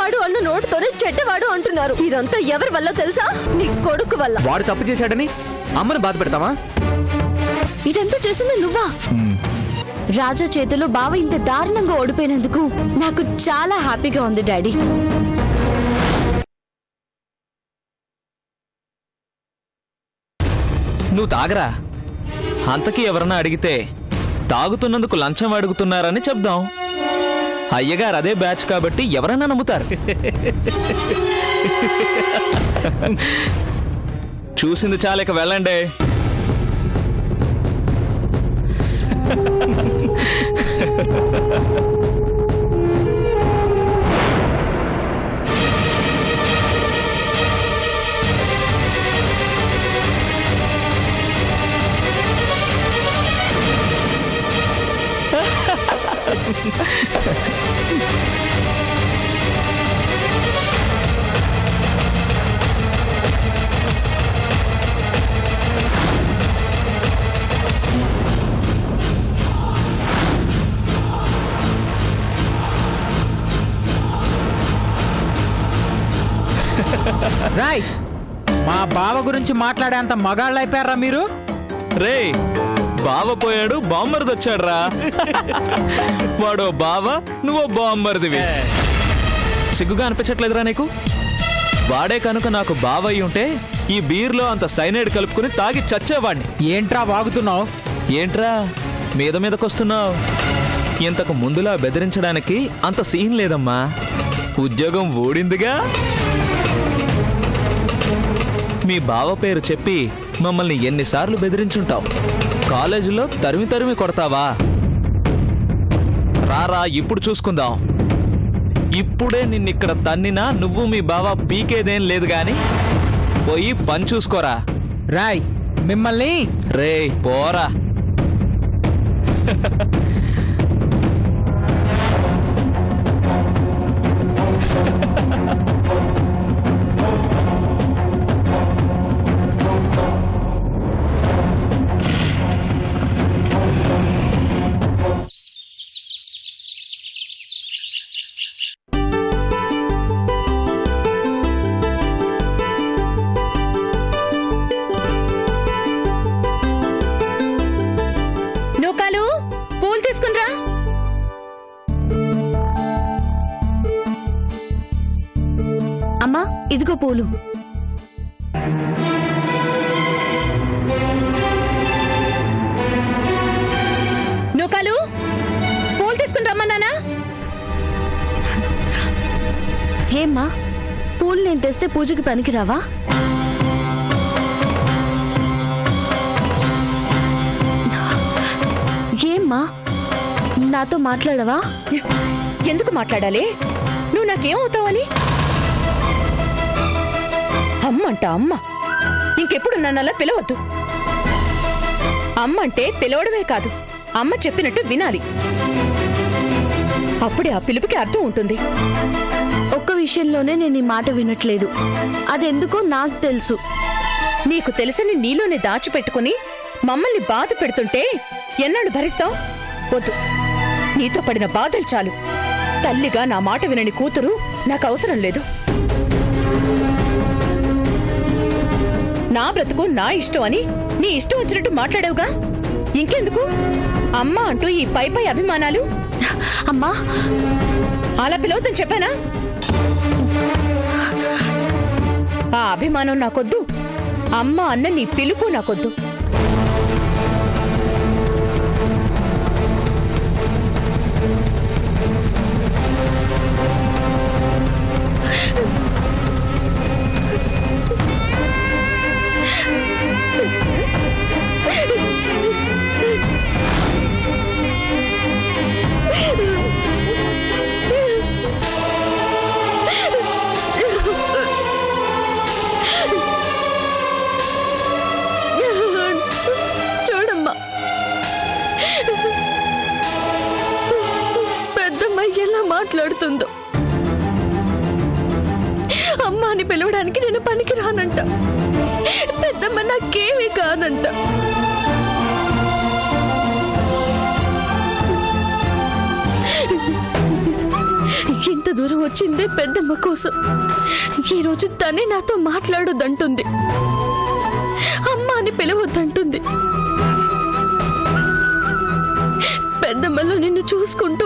చెడ్డవాడు అన్న నోటితోనే చెడ్డవాడు అంటున్నారు. ఇదంతా ఎవరి వల్ల తెలుసా? నీ కొడుకు వల్ల. వాడు తప్పు చేశాడని అమ్మను బాధ పెడతావా? ఇదంతా చేసింది నువ్వా? రాజా చేతిలో బావ ఇంత దారుణంగా ఓడిపోయినందుకు నాకు చాలా హ్యాపీగా ఉంది డాడీ. నువ్వు తాగరా. అంతకీ ఎవరన్నా అడిగితే తాగుతున్నందుకు లంచం అడుగుతున్నారని చెప్దాం. అయ్యగారు అదే బ్యాచ్ కాబట్టి ఎవరన్నా నమ్ముతారు. చూసింది చాలేక వెళ్ళండి. రాయ్, మా బావ గురించి మాట్లాడేంత మగాళ్ళు అయిపోయారా మీరు? రే, బావ పోయాడు, బామ్మర్ది వచ్చాడురా. వాడో బావ, నువ్వో బామ్మర్దివి. సిగ్గుగా అనిపించట్లేదురా నీకు? వాడే కనుక నాకు బావ అయి ఉంటే ఈ బీర్లో అంత సైనైడ్ కలుపుకుని తాగి చచ్చేవాడిని. ఏంట్రా వాగుతున్నావు? ఏంట్రా మీద మీదకొస్తున్నావు? ఇంతకు ముందులా బెదిరించడానికి అంత సీన్ లేదమ్మా. ఉద్యోగం ఓడిందిగా. మీ బావ పేరు చెప్పి మమ్మల్ని ఎన్నిసార్లు బెదిరించుంటావు? కాలేజీలో తరిమి తరిమి కొడతావా? రారా, ఇప్పుడు చూసుకుందాం. ఇప్పుడే నిన్నిక్కడ తన్నినా నువ్వు మీ బావ పీకేదేం లేదు గాని పోయి పని చూసుకోరా. రాయ్, మిమ్మల్ని రే పోరా. నూకాలు, పూలు తీసుకునిరా. అమ్మా, ఇదిగో పూలు. నూకాలు, పూలు తీసుకుని రమ్మన్నానా? ఏమ్మా, పూలు నేను తెస్తే పూజకి పనికిరావా? ఏమ్మా, నాతో మాట్లాడవా? ఎందుకు మాట్లాడాలి? నువ్వు నాకేమవుతావని? అమ్మంట అమ్మ. ఇంకెప్పుడు నన్నలా పిలవద్దు. అమ్మంటే పిలవడమే కాదు, అమ్మ చెప్పినట్టు వినాలి. అప్పుడే ఆ పిలుపుకి అర్థం ఉంటుంది. ఒక్క విషయంలోనే నేను ఈ మాట వినట్లేదు. అదెందుకో నాకు తెలుసు. నీకు తెలిసని నీలోనే దాచిపెట్టుకుని మమ్మల్ని బాధ పెడుతుంటే ఎన్నాళ్ళు భరిస్తావు? వద్దు, నీతో పడిన బాధలు చాలు. తల్లిగా నా మాట వినని కూతురు నాకు అవసరం లేదు. నా బ్రతుకు నా ఇష్టం అని నీ ఇష్టం వచ్చినట్టు మాట్లాడావుగా. ఇంకెందుకు అమ్మ అంటూ ఈ పై పై అభిమానాలు? అమ్మా, అలా పిలవద్దని చెప్పానా? ఆ అభిమానం నాకొద్దు, అమ్మ అన్న నీ పిలుపు నాకొద్దు. చూడమ్మా, పెద్దమ్మ ఎలా మాట్లాడుతుందో. అమ్మ అని పిలవడానికి నేను పనికి రానంట. పెద్దమ్మ నాకేమీ కానంట. ఇంత దూరం వచ్చిందే పెద్దమ్మ కోసం. ఈరోజు తనే నాతో మాట్లాడొద్దంటుంది, అమ్మ అని పిలవద్దంటుంది. పెద్దమ్మలో నిన్ను చూసుకుంటూ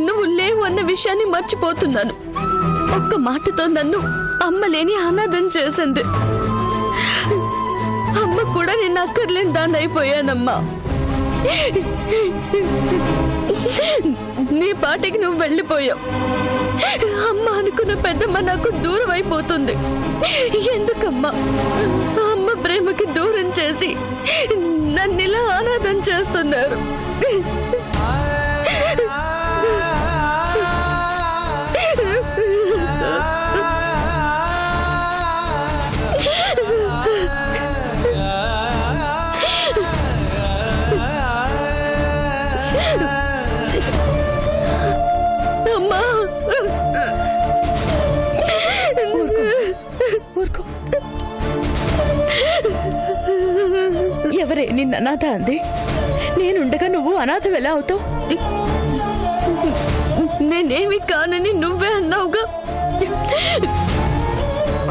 నువ్వు లేవు అన్న విషయాన్ని మర్చిపోతున్నాను. ఒక్క మాటతో నన్ను అమ్మ లేని అనాథం చేసింది. అమ్మ కూడా నేను అక్కర్లేని దాన్ని అయిపోయానమ్మా. నీ పాటికి నువ్వు వెళ్ళిపోయావు. అమ్మ అనుకున్న పెద్దమ్మ నాకు దూరం అయిపోతుంది. ఎందుకమ్మా అమ్మ ప్రేమకి దూరం చేసి నన్ను ఇలా అనాథం చేస్తున్నారు? అమ్మా, ఊరుకో. ఎవరే నిన్న అనాథ అంది? నేనుండగా నువ్వు అనాథం ఎలా అవుతావు? నేనేమి కానని నువ్వే అన్నావుగా.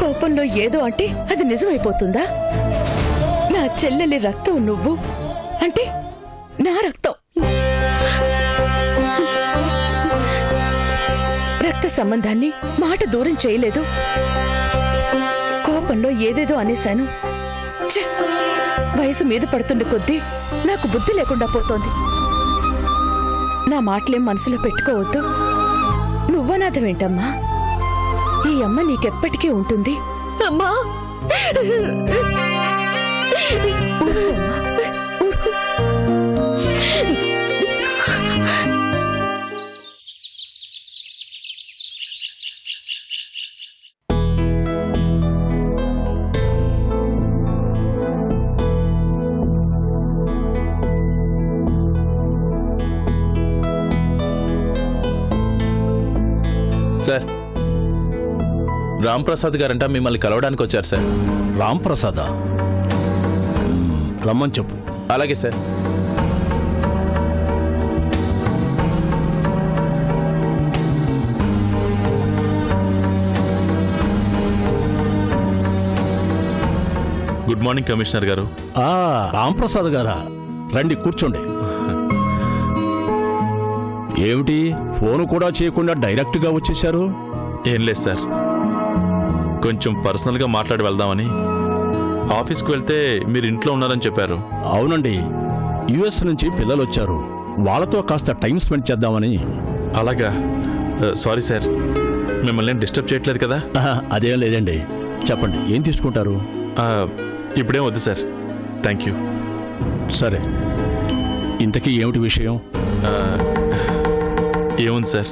కోపంలో ఏదో అంటే అది నిజమైపోతుందా? నా చెల్లెలి రక్తం నువ్వు అంటే నా రక్తం. రక్త సంబంధాన్ని మాట దూరం చేయలేదు. కోపంలో ఏదేదో అనేశాను. ఛ! వయసు మీద పడుతుండే కొద్దీ నాకు బుద్ధి లేకుండా పోతోంది. నా మాటలేం మనసులో పెట్టుకోవద్దు. నువ్వనాథమేంటమ్మా? ఈ అమ్మ నీకెప్పటికీ ఉంటుంది. అమ్మా, సార్, రాంప్రసాద్ గారంట మిమ్మల్ని కలవడానికి వచ్చారు సార్. రాంప్రసాద, రమ్మని చెప్పు. అలాగే సార్. గుడ్ మార్నింగ్ కమిషనర్ గారు. రాంప్రసాద్ గారా, రండి కూర్చోండి. ఏమిటి ఫోన్ కూడా చేయకుండా డైరెక్ట్గా వచ్చేశారు? ఏం లేదు సార్, కొంచెం పర్సనల్గా మాట్లాడి వెళ్దామని. ఆఫీస్కి వెళ్తే మీరు ఇంట్లో ఉన్నారని చెప్పారు. అవునండి, యుఎస్ నుంచి పిల్లలు వచ్చారు, వాళ్ళతో కాస్త టైం స్పెండ్ చేద్దామని. అలాగా, సారీ సార్, మిమ్మల్ని డిస్టర్బ్ చేయట్లేదు కదా? అదేం లేదండి, చెప్పండి ఏం తీసుకుంటారు? ఇప్పుడేం వద్దు సార్, థ్యాంక్ యూ. సరే, ఇంతకీ ఏమిటి విషయం? ఏముంది సార్,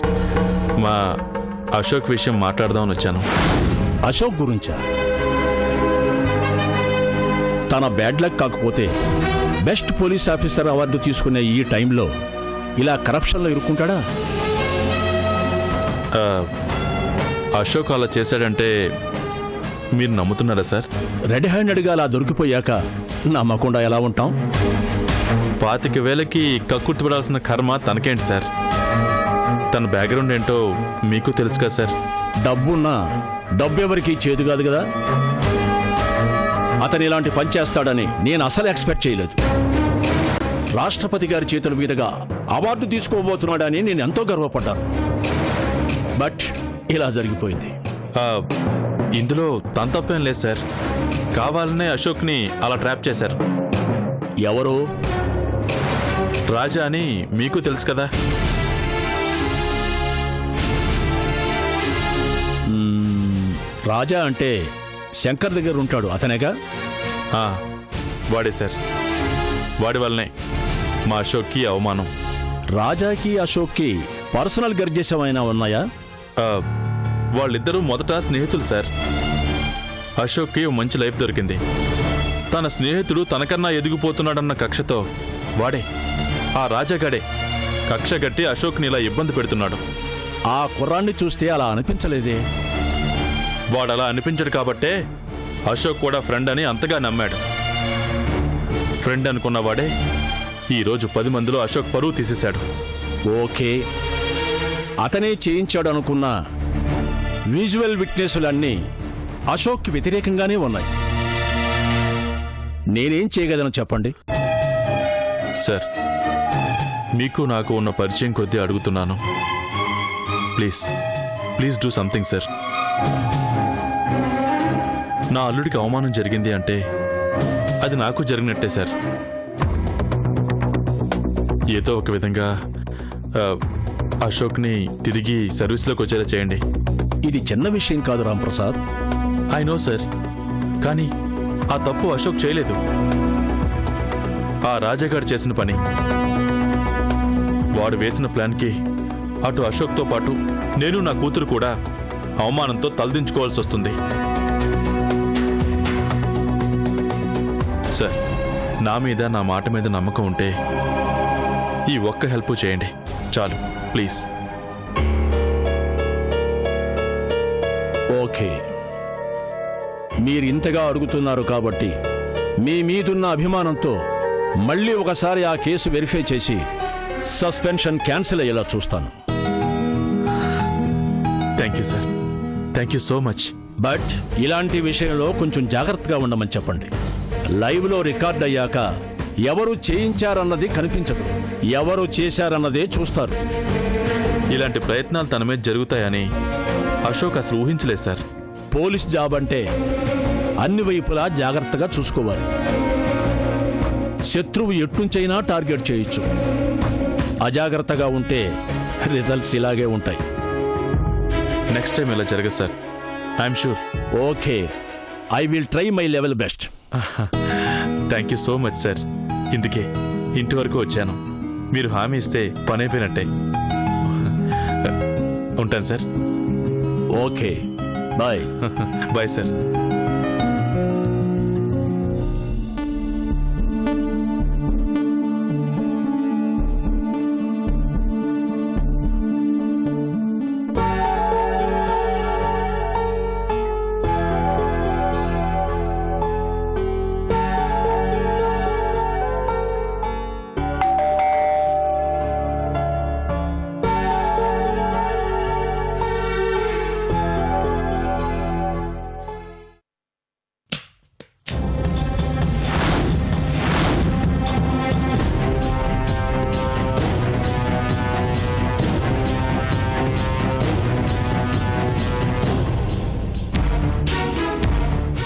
మా అశోక్ విషయం మాట్లాడదామని వచ్చాను. అశోక్ గురించా? తన బ్యాడ్ లక్ కాకపోతే బెస్ట్ పోలీస్ ఆఫీసర్ అవార్డు తీసుకునే ఈ టైంలో ఇలా కరప్షన్లో ఇరుక్కుంటాడా? అశోక్ అలా చేశాడంటే మీరు నమ్ముతున్నారా సార్? రెడ్ హ్యాండెడ్గా అలా దొరికిపోయాక నమ్మకుండా ఎలా ఉంటాం? 25,000కి కక్కుర్తి పడాల్సిన కర్మ తనకేంటి సార్? తన బ్యాక్గ్రౌండ్ ఏంటో మీకు తెలుసు కదా సార్? డబ్బున్నా డబ్బు ఎవరికి చేదు కాదు కదా. అతను ఇలాంటి పని చేస్తాడని నేను అసలు ఎక్స్పెక్ట్ చేయలేదు. రాష్ట్రపతి గారి చేతుల మీదుగా అవార్డు తీసుకోబోతున్నాడని నేను ఎంతో గర్వపడ్డాను. బట్ ఇలా జరిగిపోయింది. ఇందులో తన తప్పేం లేదు సార్, కావాలనే అశోక్ని అలా ట్రాప్ చేశారు. ఎవరు? రాజా అని మీకు తెలుసు కదా? రాజా అంటే శంకర్ దగ్గర ఉంటాడు అతనేగా? వాడే సార్, వాడి వల్లనే మా అశోక్కి అవమానం. రాజాకి అశోక్కి పర్సనల్ గర్జెస్ ఏమైనా ఉన్నాయా? వాళ్ళిద్దరూ మొదట స్నేహితులు సార్. అశోక్కి ఓ మంచి లైఫ్ దొరికింది. తన స్నేహితుడు తనకన్నా ఎదిగిపోతున్నాడన్న కక్షతో వాడే, ఆ రాజాగాడే కక్ష కట్టి అశోక్ని ఇలా ఇబ్బంది పెడుతున్నాడు. ఆ కుర్రాన్ని చూస్తే అలా అనిపించలేదే. వాడలా అనిపించడు కాబట్టే అశోక్ కూడా ఫ్రెండ్ అని అంతగా నమ్మాడు. ఫ్రెండ్ అనుకున్నవాడే ఈరోజు 10 మందిలో అశోక్ పరువు తీసేశాడు. ఓకే, అతనే చేయించాడు అనుకున్న విజువల్ విట్నెస్లన్నీ అశోక్కి వ్యతిరేకంగానే ఉన్నాయి. నేనేం చేయగలను చెప్పండి? సార్, మీకు నాకు ఉన్న పరిచయం కొద్దీ అడుగుతున్నాను. Please please do something sir. నా అల్లుడికి అవమానం జరిగింది అంటే అది నాకు జరిగినట్టే సార్. ఏదో ఒక విధంగా అశోక్ని తిరిగి సర్వీస్లోకి వచ్చేలా చేయండి. ఇది చిన్న విషయం కాదు రాంప్రసాద్. ఐ నో సార్, కానీ ఆ తప్పు అశోక్ చేయలేదు. ఆ రాజాగాడు చేసిన పని. వాడు వేసిన ప్లాన్కి అటు అశోక్తో పాటు నేను నా కూతురు కూడా అవమానంతో తలదించుకోవాల్సి వస్తుంది. సార్, నా మీద నా మాట మీద నమ్మకం ఉంటే ఈ ఒక్క హెల్ప్ చేయండి చాలు, ప్లీజ్. ఓకే, మీరు ఇంతగా అడుగుతున్నారు కాబట్టి మీ మీదున్న అభిమానంతో మళ్ళీ ఒకసారి ఆ కేసు వెరిఫై చేసి సస్పెన్షన్ క్యాన్సిల్ అయ్యేలా చూస్తాను. Thank you sir, thank you so much. But ఇలాంటి విషయంలో కొంచెం జాగ్రత్తగా ఉండమని చెప్పండి. లైవ్లో రికార్డ్ అయ్యాక ఎవరు చేయించారన్నది కనిపించదు, ఎవరు చేశారన్నదే చూస్తారు. ఇలాంటి ప్రయత్నాలు తన మీద జరుగుతాయని అశోక్ అసలు ఊహించలేదు సార్. పోలీస్ జాబ్ అంటే అన్ని వైపులా జాగ్రత్తగా చూసుకోవాలి. శత్రువు ఎట్నుంచైనా టార్గెట్ చేయొచ్చు. అజాగ్రత్తగా ఉంటే రిజల్ట్స్ ఇలాగే ఉంటాయి. నెక్స్ట్ టైం ఇలా జరగదు sir, I'm sure. Okay, I will try my level best. Thank you so much sir. ఇందుకే ఇంటి వరకు వచ్చాను. మీరు హామీ ఇస్తే పని అయిపోయినట్టే. ఉంటాను sir. Okay, bye. Bye sir.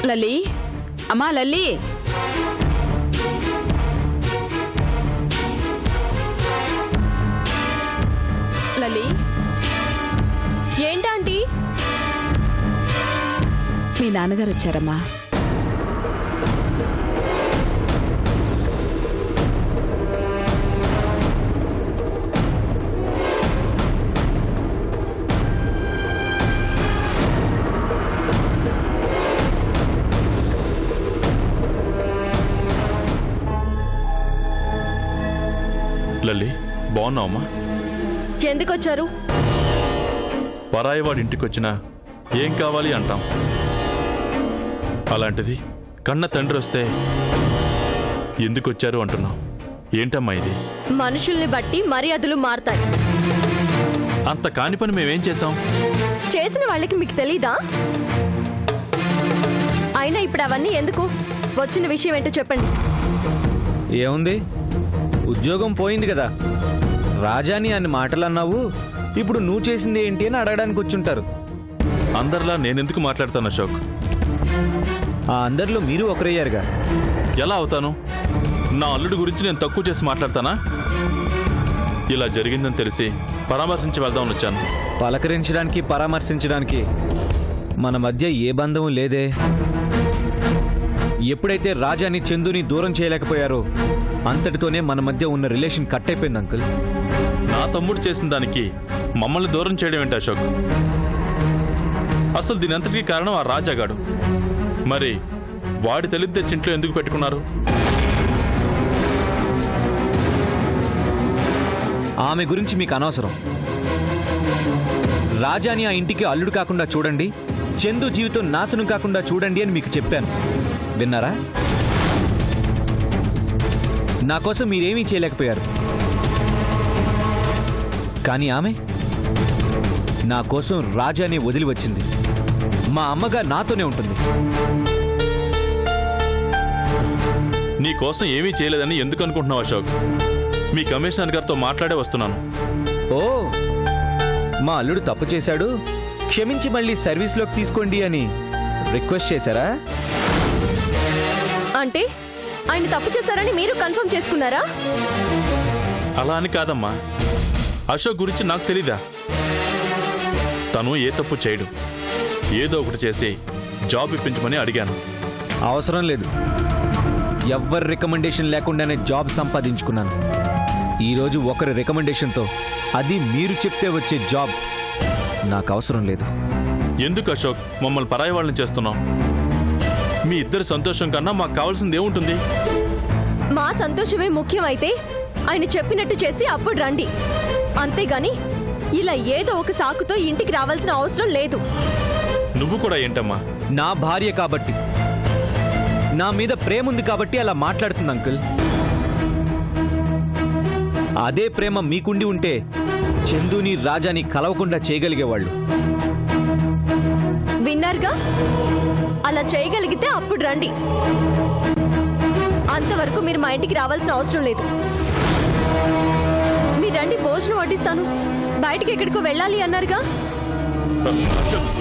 Lalli, అమ్మా లల్లి. లల్లి, ఏంటాంటీ? మీ నాన్నగారు వచ్చారమ్మా. లల్లి, బాగున్నావమ్మా? ఎందుకొచ్చారు? పరాయి వాడి ఇంటికి వచ్చినా ఏం కావాలి అంటాం. అలాంటిది కన్న తండ్రి వస్తే ఎందుకు వచ్చారు అంటున్నావు. ఏంటమ్మా ఇది? మనుషుల్ని బట్టి మర్యాదలు మారతాయి. అంత కాని పని మేమేం చేశాం? చేసిన వాళ్ళకి మీకు తెలీదా? అయినా ఇప్పుడు అవన్నీ ఎందుకు? వచ్చిన విషయం ఏంటో చెప్పండి. ఏముంది, ఉద్యోగం పోయింది కదా. రాజాని అన్ని మాటలు అన్నావు, ఇప్పుడు నువ్వు చేసింది ఏంటి అని అడగడానికి వచ్చుంటారు. అందరిలా నేనెందుకు మాట్లాడతాను అశోక్? ఆ అందరిలో మీరు ఒకరయ్యారుగా. ఎలా అవుతాను? నా అల్లుడి గురించి నేను తక్కువ చేసి మాట్లాడతానా? ఇలా జరిగిందని తెలిసి పరామర్శించి వెళ్దామని వచ్చాను. పలకరించడానికి పరామర్శించడానికి మన మధ్య ఏ బంధం లేదే. ఎప్పుడైతే రాజాని చందుని దూరం చేయలేకపోయారో అంతటితోనే మన మధ్య ఉన్న రిలేషన్ కట్ అయిపోయింది అంకుల్. నా తమ్ముడు చేసిన దానికి మమ్మల్ని దూరం చేయడం ఏంటి అశోక్? అసలు దీని అంతటికీ కారణం ఆ రాజాగాడు. మరి వాడి తెలివి తెచ్చి ఇంట్లో ఎందుకు పెట్టుకున్నారు? ఆమె గురించి మీకు అనవసరం. రాజాని ఆ ఇంటికి అల్లుడు కాకుండా చూడండి, చందు జీవితం నాశనం కాకుండా చూడండి అని మీకు చెప్పాను. విన్నారా? నా కోసం మీరేమీ చేయలేకపోయారు, కానీ ఆమె నా కోసం రాజాని వదిలి వచ్చింది. మా అమ్మగా నాతోనే ఉంటుంది. నీ కోసం ఏమీ చేయలేదని ఎందుకు అనుకుంటున్నావు అశోక్? మీ కమిషనర్ గారితో మాట్లాడే వస్తున్నాను. ఓ, మా అల్లుడు తప్పు చేశాడు, క్షమించి మళ్ళీ సర్వీస్లోకి తీసుకోండి అని రిక్వెస్ట్ చేశారా? అంటే ఆయన తప్పు చేశారని మీరు కన్ఫర్మ్ చేసుకున్నారా? అలా అని కాదమ్మా, అశోక్ గురించి నాకు తెలీదా? తను ఏ తప్పు చేయడు. ఏదో ఒకటి చేసి జాబ్ ఇప్పించమని అడిగాను. అవసరం లేదు. ఎవ్వరి రికమెండేషన్ లేకుండానే జాబ్ సంపాదించుకున్నాను. ఈరోజు ఒకరి రికమెండేషన్తో, అది మీరు చెప్తే వచ్చే జాబ్ నాకు అవసరం లేదు. ఎందుకు అశోక్ మమ్మల్ని పరాయి వాళ్ళని చేస్తున్నావు? మీ ఇద్దరి సంతోషం కన్నా మాకు కావాల్సింది ఏముంటుంది? మా సంతోషమే ముఖ్యమైతే ఆయన చెప్పినట్టు చేసి అప్పుడు రండి. అంతేగాని ఇలా ఏదో ఒక సాకుతో ఇంటికి రావాల్సిన అవసరం లేదు. నువ్వు కూడా ఏంటమ్మా? నా భార్య కాబట్టి, నా మీద ప్రేమ ఉంది కాబట్టి అలా మాట్లాడుతుంది అంకుల్. అదే ప్రేమ మీకుండి ఉంటే చందుని రాజాని కలవకుండా చేయగలిగేవాళ్ళు. విన్నారుగా? అలా చేయగలిగితే అప్పుడు రండి. అంతవరకు మీరు మా ఇంటికి రావాల్సిన అవసరం లేదు. మీరు రండి, భోజనం వడ్డిస్తాను. బయటికి ఎక్కడికో వెళ్ళాలి అన్నారుగా? Ashok,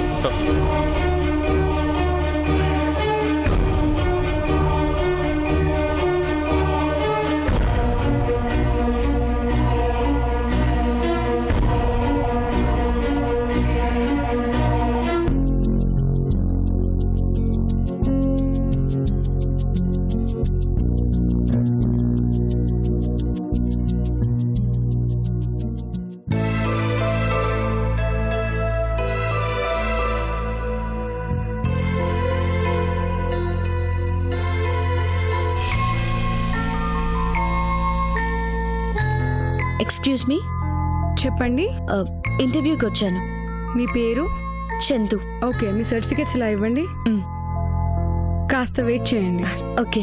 excuse me. చెప్పండి. ఇంటర్వ్యూకి వచ్చాను. మీ పేరు? చందు. ఓకే, మీ సర్టిఫికెట్స్ ఇలా ఇవ్వండి. కాస్త వెయిట్ చేయండి. ఓకే.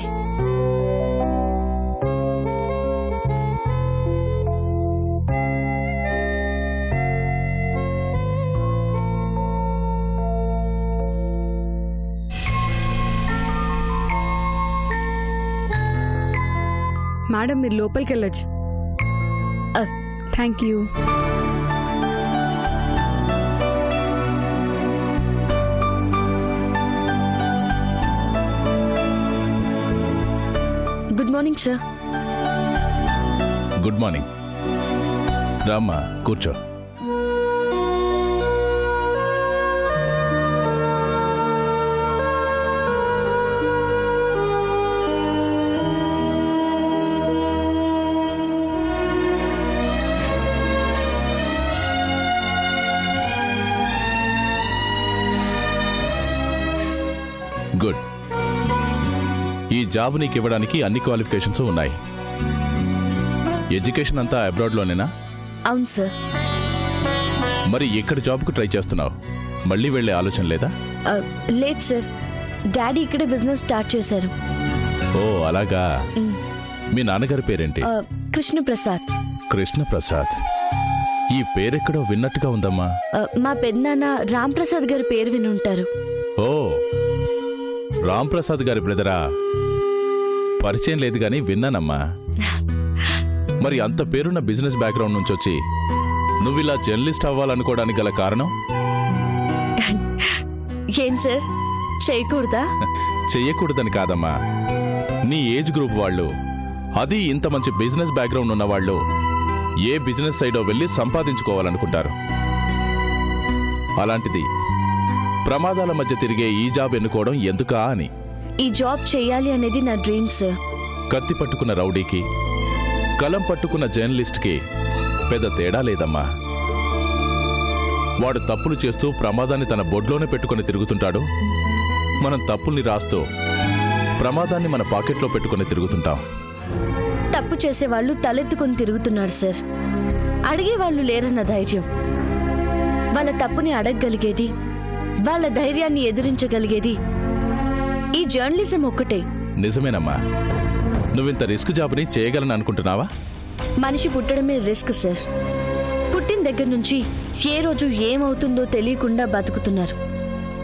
మేడం, మీరు లోపలికి వెళ్ళొచ్చు. Thank you. Good morning sir. Good morning. రామ్మా, కూర్చో. గుడ్. ఈ జాబ్ నీకు ఇవ్వడానికి అన్ని క్వాలిఫికేషన్స్ ఉన్నాయి. ఎడ్యుకేషన్ అంతా అబ్రాడ్లోనేనా? అవును సార్. మరి ఇక్కడ జాబ్కు ట్రై చేస్తున్నావు, మళ్ళీ వెళ్ళే ఆలోచన లేదా? లేదు సార్, డాడీ ఇక్కడే బిజినెస్ స్టార్ట్ చేశారు. ఓ అలాగా. మీ నాన్నగారి పేరేంటి? కృష్ణప్రసాద్. కృష్ణప్రసాద్. ఈ పేరెక్కడో విన్నట్టుగా ఉందమ్మా. మా పెద్దనాన్న రామ్ ప్రసాద్ గారి పేరు విని ఉంటారు. ఓ, రామ్ ప్రసాద్ గారి బ్రదరా? పరిచయం లేదు గాని విన్నానమ్మా. మరి అంత పేరున్న బిజినెస్ బ్యాక్గ్రౌండ్ నుంచి వచ్చి నువ్విలా జర్నలిస్ట్ అవ్వాలనుకోవడానికి గల కారణం? ఏం సార్, చేయకూడదా? చెయ్యకూడదని కాదమ్మా, నీ ఏజ్ గ్రూప్ వాళ్ళు, అది ఇంత మంచి బిజినెస్ బ్యాక్గ్రౌండ్ ఉన్న వాళ్ళు ఏ బిజినెస్ సైడో వెళ్ళి సంపాదించుకోవాలనుకుంటారు. అలాంటిది ప్రమాదాల మధ్య తిరిగే ఈ జాబ్ ఎన్నుకోవడం ఎందుకా అని. ఈ జాబ్ చేయాలి అనేది నా డ్రీమ్ సార్. కత్తి పట్టుకున్న రౌడీకి, కలం పట్టుకున్న జర్నలిస్ట్కి పెద్ద తేడా లేదమ్మా. వాడు తప్పులు చేస్తూ ప్రమాదాన్ని తన బొడ్లోనే పెట్టుకుని తిరుగుతుంటాడు. మనం తప్పుల్ని రాస్తూ ప్రమాదాన్ని మన పాకెట్లో పెట్టుకుని తిరుగుతుంటాం. తప్పు చేసేవాళ్ళు తలెత్తుకుని తిరుగుతున్నారు సార్. అడిగేవాళ్ళు లేరన్న ధైర్యం. వాళ్ళ తప్పుని అడగగలిగేది, వాళ్ళ ధైర్యాన్ని ఎదిరించగలిగేది ఈ జర్నలిజం ఒక్కటే. నిజమేనమ్మా. నువ్వింత రిస్క్ జాబ్ని చేయగలను అనుకుంటున్నావా? మనిషి పుట్టడమే రిస్క్ సార్. పుట్టిన దగ్గర నుంచి ఏ రోజు ఏమవుతుందో తెలియకుండా బతుకుతున్నారు.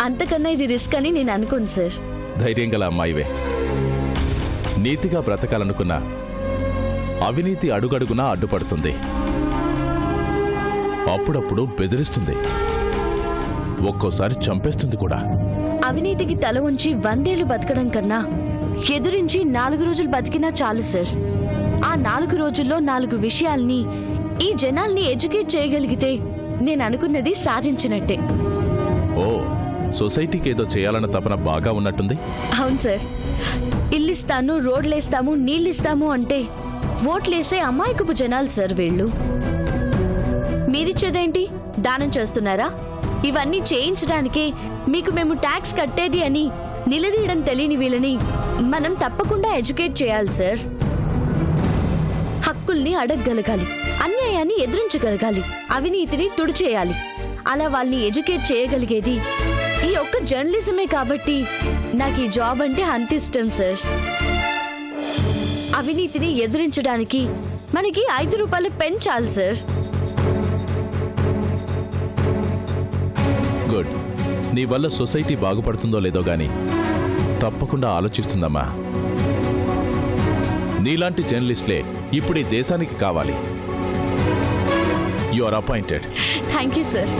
అంతకన్నా ఇది రిస్క్ అని నేను అనుకోను సార్. ధైర్యం గల అమ్మాయివే. నీతిగా బ్రతకాలనుకున్నా అవినీతి అడుగడుగునా అడ్డుపడుతుంది. అప్పుడప్పుడు బెదిరిస్తుంది, ఒక్కోసారి చంపేస్తుంది కూడా. అవినీతికి తల ఉంచి 100 ఏళ్లు బతకడం కన్నా ఎదురించి 4 రోజులు బతికినా చాలు సార్. ఆ 4 రోజుల్లో 4 విషయాల్ని ఈ జనాల్ని ఎడ్యుకేట్ చేయగలిగితే నేను అనుకున్నది సాధించినట్టే. ఓ, సొసైటీకి ఏదో చేయాలన్న తపన బాగా ఉన్నట్టుంది. అవును సార్. ఇల్లిస్తాను, రోడ్లేస్తాము, నీళ్ళిస్తాము అంటే ఓట్లేసే అమాయకపు జనాలు సార్ వీళ్ళు. మీరిచ్చేదేంటి? దానం చేస్తున్నారా? ఇవన్నీ చేయించడానికే మీకు మేము ట్యాక్స్ కట్టేది అని నిలదీయడం తెలియని వీళ్ళని మనం తప్పకుండా ఎడ్యుకేట్ చేయాలి సార్. హక్కుల్ని అడగగలగాలి, అన్యాయాన్ని ఎదురించగలగాలి, అవినీతిని తుడిచేయాలి. అలా వాళ్ళని ఎడ్యుకేట్ చేయగలిగేది ఈ ఒక్క జర్నలిజమే. కాబట్టి నాకు ఈ జాబ్ అంటే అంత ఇష్టం సార్. అవినీతిని ఎదురించడానికి మనకి 5 రూపాయలు పెన్ చాలు సార్. గుడ్. నీ వల్ల సొసైటీ బాగుపడుతుందో లేదో గాని తప్పకుండా ఆలోచిస్తుందమ్మా. నీలాంటి జర్నలిస్ట్లే ఇప్పుడు ఈ దేశానికి కావాలి. You are appointed. Thank you sir.